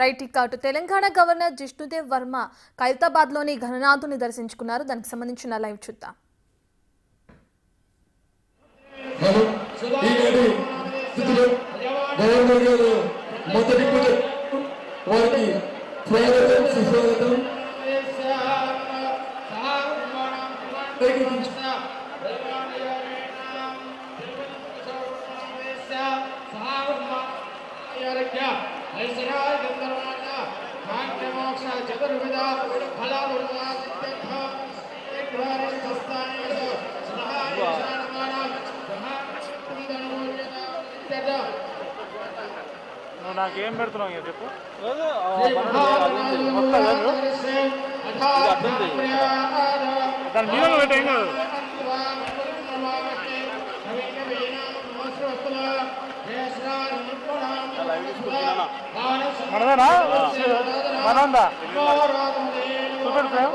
Right ఇక అటు Telangana governor Jishnu Dev Varma ఖైరతాబాద్లోని ఘననాథుని దర్శించుకున్నారు. దానికి సంబంధించిన లైవ్ చూద్దాం. నాకేం పెడుతున్నావు చెప్పు. దాని మీద పెట్టేం కాదు. మనదేనా మనందా చూపెడు ప్రేమ.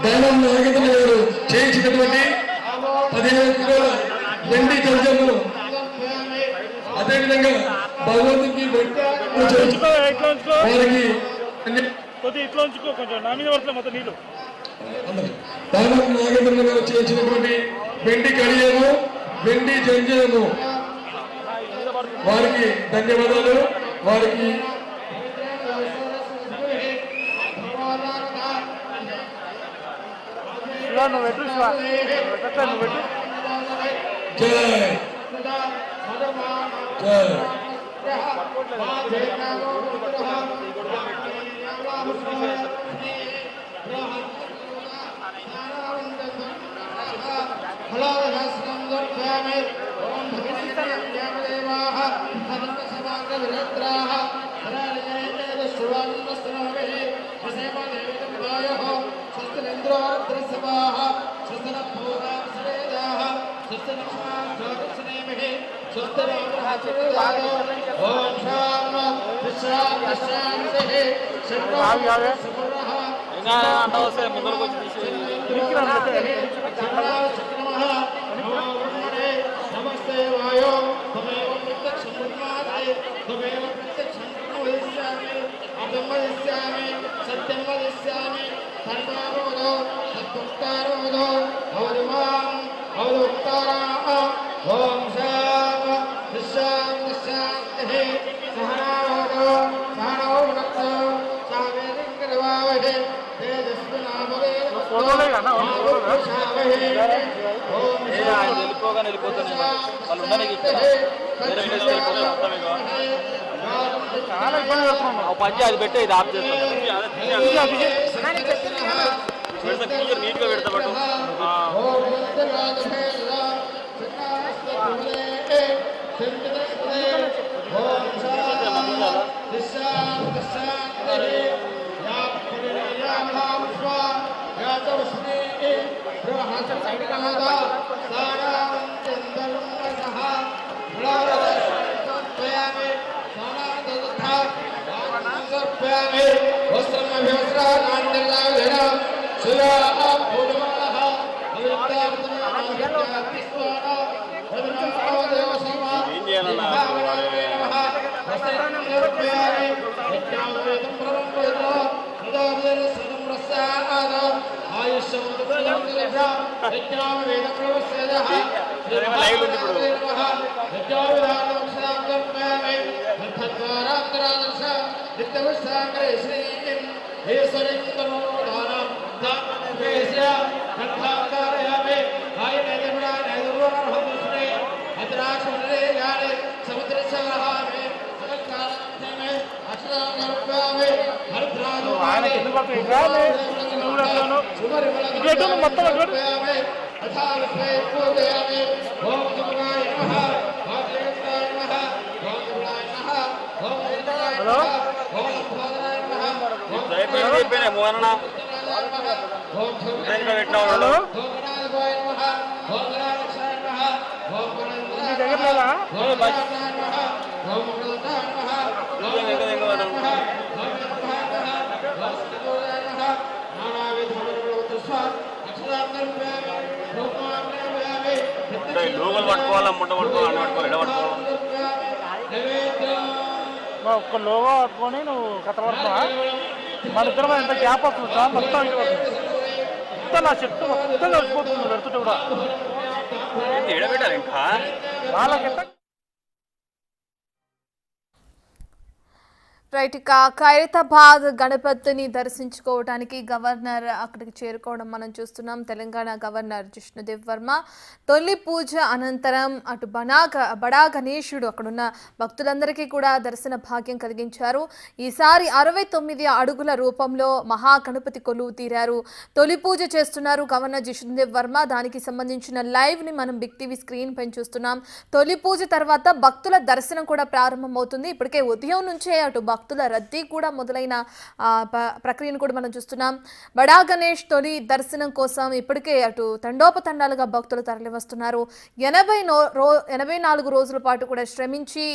దానం నాగేంద్ర గారు చేయించినటువంటి 15 కిలోల వెండి జంజములు, అదేవిధంగా భగవంతునికి వారికి కొంచెం నా మీద పడుతుంది మొత్తం నీళ్ళు. దానం నాగేంద్ర గారు చేయించినటువంటి వెండి కడియము, వెండి జంజము, వారికి ధన్యవాదాలు. వారికి నువ్వు పెట్టు నువ్వు పెట్టు. జై జై నమస్తే వాయో అర్థం వదిష్యామి సత్యం వదిష్యామి ధర్మారోధో సత్పుక్తారోధో భవతిమాం భవదుక్తారా. ఓం శామ నిశాంతి శాంతి సహనారోధో సహనో భునక్తో సావేదింకరవావహే తేజస్వినామదే వెళ్ళిపోగానే వెళ్ళిపోతున్నాయి. వాళ్ళు ఉండడానికి చాలా ఇబ్బంది పడుతున్నాం. పచ్చి అది పెట్టే ఇది ఆఫ్ చేస్తాం. నీట్గా పెడతా పట్టు. మొత్తం మోహన పెట్టిన వాళ్ళు లోగలు పట్టుకోవాలా ముట్ట పట్టుకోవాలి అన్న పట్టుకోవాలి ఎడ పట్టుకోవాలి ఒక్క లోగో పట్టుకొని నువ్వు కథ పడుతున్నా మన ఇద్దరం ఎంత గ్యాప్ వస్తుందా మొత్తం ఇటు పడుతుంది మొత్తం నా చెట్టు మొత్తం వచ్చిపోతుంది పెడుతుంటే కూడా ఎడబెట్టాలి ఇంకా వాళ్ళకి ఎంత రైట్. ఇక ఖైరతాబాద్ గణపతిని దర్శించుకోవడానికి గవర్నర్ అక్కడికి చేరుకోవడం మనం చూస్తున్నాం. తెలంగాణ గవర్నర్ జిష్ణుదేవ్ వర్మ తొలి పూజ అనంతరం అటు బడా గణేశుడు అక్కడున్న భక్తులందరికీ కూడా దర్శన భాగ్యం కలిగించారు. ఈసారి 69 అడుగుల రూపంలో మహాగణపతి కొలువు తీరారు. తొలి పూజ చేస్తున్నారు గవర్నర్ జిష్ణుదేవ్ వర్మ. దానికి సంబంధించిన లైవ్ని మనం బిగ్ టీవీ స్క్రీన్ పైన చూస్తున్నాం. తొలి పూజ తర్వాత భక్తుల దర్శనం కూడా ప్రారంభమవుతుంది. ఇప్పటికే ఉదయం నుంచే అటు భక్తుల రద్దీ కూడా మొదలైన ప్రక్రియను కూడా మనం చూస్తున్నాం. బడా గణేష్ తొలి దర్శనం కోసం ఇప్పటికే అటు తండోపతండాలుగా భక్తులు తరలి వస్తున్నారు. 84 రోజుల పాటు కూడా శ్రమించి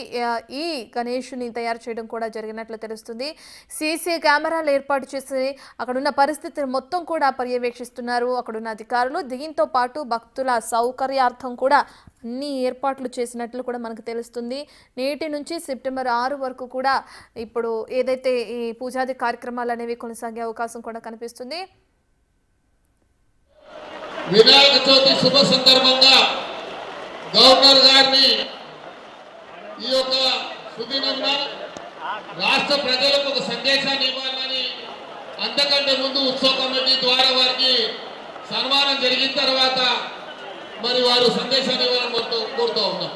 ఈ గణేషుని తయారు చేయడం కూడా జరిగినట్లు తెలుస్తుంది. సీసీ కెమెరాలు ఏర్పాటు చేసి అక్కడున్న పరిస్థితిని మొత్తం కూడా పర్యవేక్షిస్తున్నారు అక్కడున్న అధికారులు. దీంతో పాటు భక్తుల సౌకర్యార్థం కూడా అన్ని ఏర్పాట్లు చేసినట్లు కూడా మనకు తెలుస్తుంది. నేటి నుంచి సెప్టెంబర్ 6 వరకు కూడా ఇప్పుడు ఏదైతే ఈ పూజాది కార్యక్రమాలు అనేవి కొనసాగే అవకాశం కూడా కనిపిస్తుంది. వినాయక చవితి శుభ సందర్భంగా గవర్నర్ గారిని ఈ యొక్క సుదినంన రాష్ట్ర ప్రజలకు ఒక సందేశాన్ని ఇవ్వాలని అంతకంటే ముందు ఉత్సవ కమిటీ ద్వారా వారికి సన్మానం జరిగిన తర్వాత మరి వారు సందేశాన్ని ఇవ్వాలని కోరుతూ ఉన్నాం.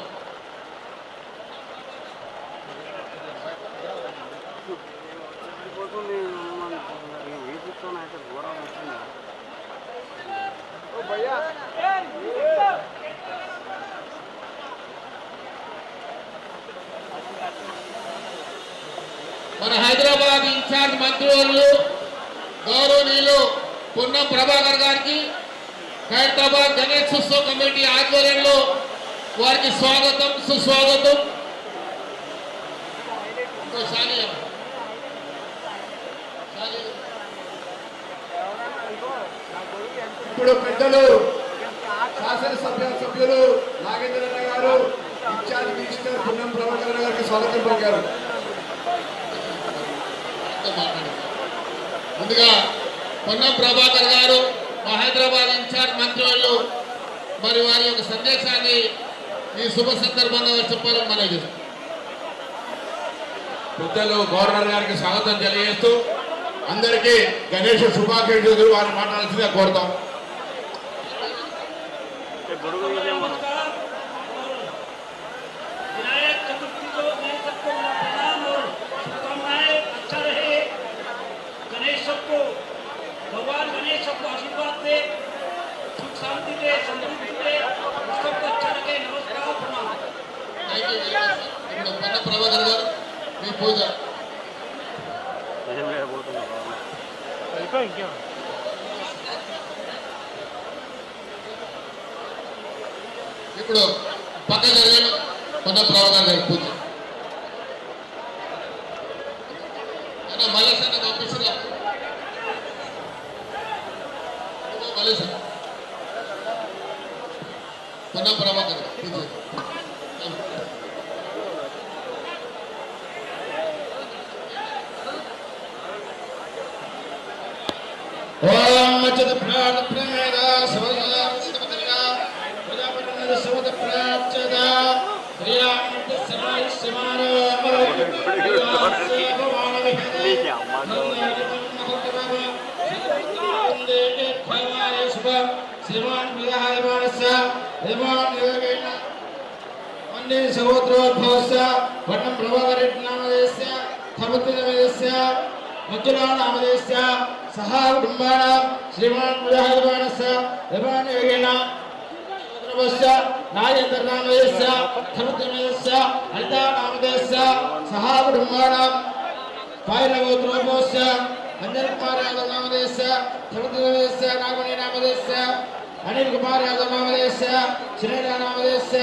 మన హైదరాబాద్ ఇన్ఛార్జ్ మంత్రివర్యులు గౌరవనీయులు పొన్నం ప్రభాకర్ గారికి ఖైరతాబాద్ గణేష్ ఉత్సవ కమిటీ ఆధ్వర్యంలో వారికి స్వాగతం సుస్వాగతం. ఇప్పుడు పెద్దలు శాసనసభ్యులు నాగేంద్రన్న గారు ఇన్ఛార్జ్ మినిస్టర్ పొన్నం ప్రభాకర్ గారికి స్వాగతం పలికారు. ముందుగా పొన్నం ప్రభాకర్ గారు మా హైదరాబాద్ ఇన్ఛార్జ్ మంత్రులు మరి వారి యొక్క సందేశాన్ని ఈ శుభ సందర్భంగా చెప్పాలని మనం చేస్తాం. పెద్దలు గవర్నర్ గారికి స్వాగతం తెలియజేస్తూ అందరికీ గణేష్ శుభాకాంక్షలు వారు మాట్లాడాల్సిందిగా కోరుతాం. विनायक चतुर्थी को मैं सबको प्रणाम और शुभकामनाएं. अच्छा रहे गणेश सबको, भगवान गणेश सबको आशीर्वाद दे, सुख शांति दे, समृद्धि दे, सबको अच्छा रखे. नमस्कार, प्रणाम. ఇప్పుడు పొన్నం ప్రభాకర్ గారు మీ పూజ ఇంకేం ఇప్పుడు పక్కన జరిగిన పొన్నం ప్రభాకర్ గారి పూజ మలేసన్న పంపిస్తున్నా మలేసన్న పొన్నం ప్రభాకర్ పూజ ఓం మచ్చద ప్రాణ ప్రమేద సవజాస్తమతగా ప్రజాపతిన సవద ప్రాచద శ్రీరామ సమాయ సమానో శ్రీమాన్ విహాయ మానస శ్రీమాన్ యోగేన అన్ని సహోదరోద్భవస్య వర్ణం ప్రభాకరెడ్డి నామదేస్య ధర్మత్వదేస్య మధురా నామదేస్య సహా కుటుంబానాం శ్రీమాన్ విహాయమానస్య శ్రీమాన్ యోగేన సహోదరవస్య నాగేంద్ర నామదేస్య ధర్మత్వదేస్య హరితా నామదేస్య సహా కుటుంబానాం భైరవోద్రోభవస్య अंजन कुमार यादव नामधेयस्य नामधेयस्य नागमणि नामधेयस्य अनिल कुमार यादव नामधेयस्य श्रीरा नामधेयस्य